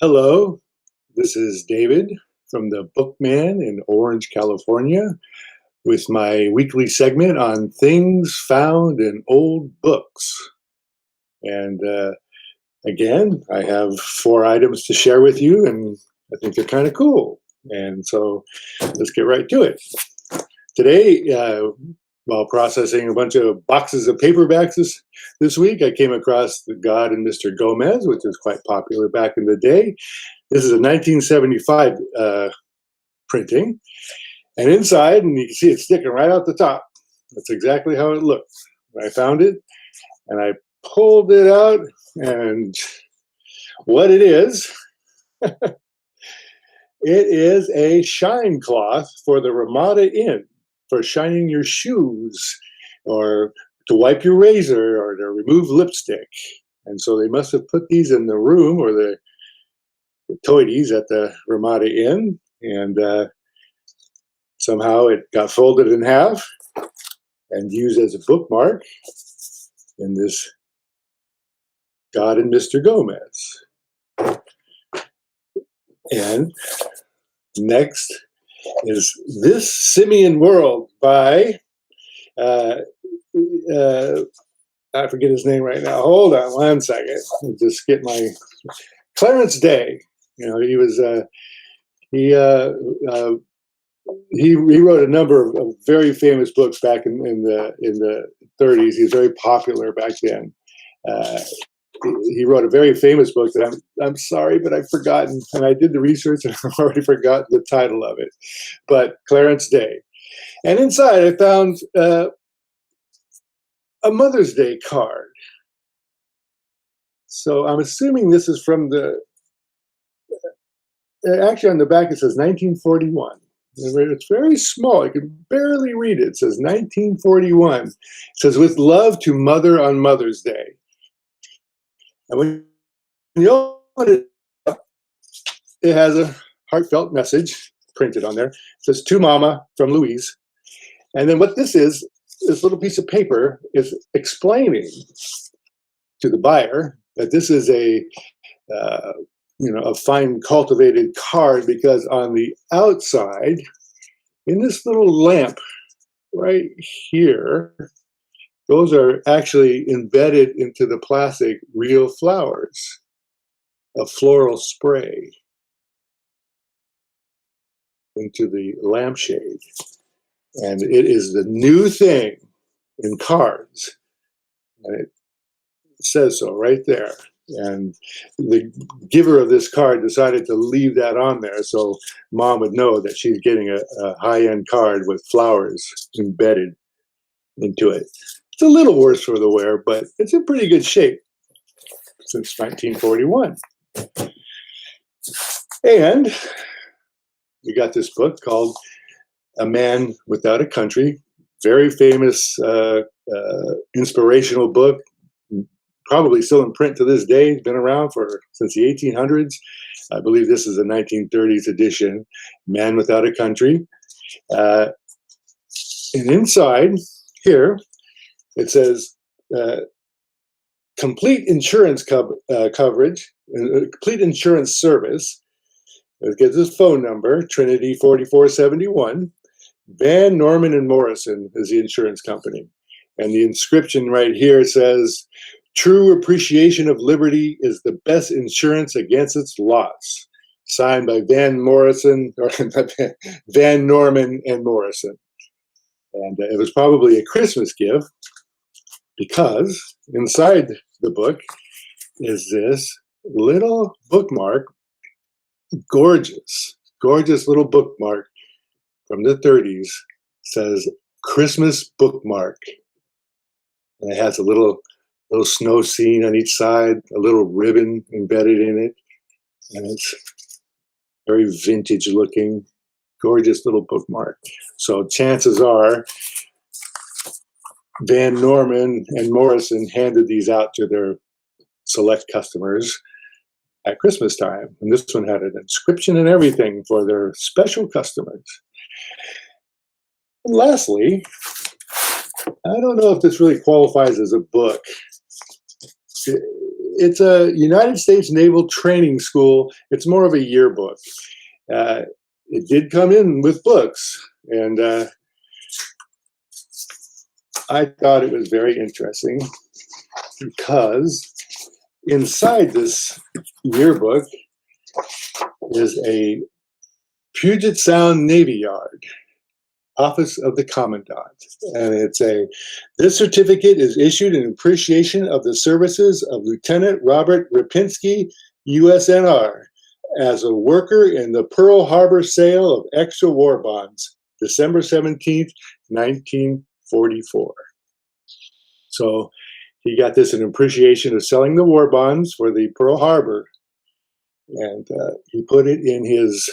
Hello, this is David from the Bookman in Orange, California, with my weekly segment on things found in old books. And again, I have four items to share with you, and I think they're kind of cool. And so let's get right to it. Today, while processing a bunch of boxes of paperbacks this week, I came across The God and Mr. Gomez, which was quite popular back in the day. This is a 1975 printing, and inside, and you can see it sticking right out the top. That's exactly how it looked. I found it, and I pulled it out, and what it is a shine cloth for the Ramada Inn for shining your shoes, or to wipe your razor, or to remove lipstick. And so they must have put these in the room or the toities at the Ramada Inn, and somehow it got folded in half and used as a bookmark in this God and Mr. Gomez. And next is This Simian World by, I forget his name right now. Hold on one second. I'll just get my Clarence Day. You know, he wrote a number of very famous books back in the 30s. He was very popular back then. He wrote a very famous book that I'm sorry, but I've forgotten, and I did the research and I've already forgotten the title of it. But Clarence Day, and inside I found a Mother's Day card. So I'm assuming this is from the. Actually, on the back it says 1941. It's very small. You can barely read it. It says 1941. It says, "With love to Mother on Mother's Day." And when you open it up, it has a heartfelt message printed on there. It says, "To Mama from Louise." And then what this little piece of paper is explaining to the buyer that this is a fine cultivated card, because on the outside, in this little lamp right here, those are actually embedded into the plastic real flowers, a floral spray into the lampshade. And it is the new thing in cards. And it says so right there. And the giver of this card decided to leave that on there so Mom would know that she's getting a high-end card with flowers embedded into it. It's a little worse for the wear, but it's in pretty good shape since 1941. And we got this book called A Man Without a Country, very famous inspirational book, probably still in print to this day. It's been around since the 1800s. I believe this is a 1930s edition, Man Without a Country. And inside here, it says complete insurance coverage, complete insurance service. It gives us phone number, Trinity 4471. Van Norman and Morrison is the insurance company. And the inscription right here says, "True appreciation of liberty is the best insurance against its loss." Signed by Van Norman and Morrison. And it was probably a Christmas gift, because inside the book is this little bookmark, gorgeous little bookmark from the 30s, says Christmas bookmark. And it has a little snow scene on each side, a little ribbon embedded in it. And it's very vintage looking, gorgeous little bookmark. So chances are Van Norman and Morrison handed these out to their select customers at Christmas time. And this one had an inscription and everything for their special customers. And lastly, I don't know if this really qualifies as a book. it's a United States Naval Training School. It's more of a yearbook. Uh, it did come in with books, and I thought it was very interesting because inside this yearbook is a Puget Sound Navy Yard, Office of the Commandant. And this certificate is issued in appreciation of the services of Lieutenant Robert Rapinski, USNR, as a worker in the Pearl Harbor sale of extra war bonds, December 17th, 1944. So he got this in appreciation of selling the war bonds for the Pearl Harbor. And he put it in his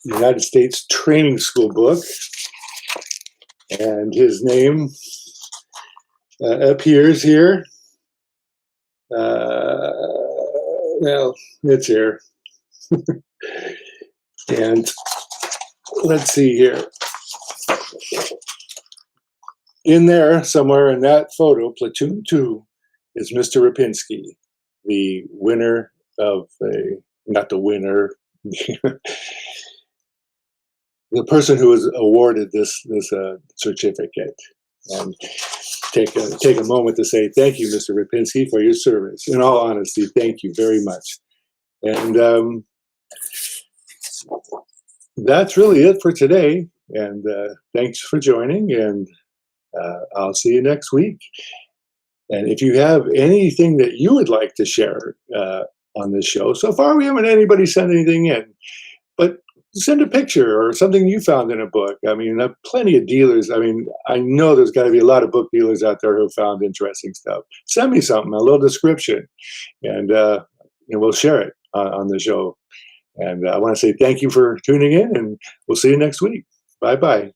United States Training School book. And his name appears here. Well, it's here. And let's see here. In there, somewhere in that photo, Platoon 2, is Mr. Rapinski, the winner of not the winner, the person who was awarded this certificate. And take a moment to say thank you, Mr. Rapinski, for your service. In all honesty, thank you very much. And that's really it for today. And thanks for joining, and I'll see you next week. And if you have anything that you would like to share on this show, so far we haven't had anybody send anything in, but send a picture or something you found in a book. I mean, plenty of dealers. I mean, I know there's got to be a lot of book dealers out there who found interesting stuff. Send me something, a little description, and we'll share it on the show. And I want to say thank you for tuning in, and we'll see you next week. Bye-bye.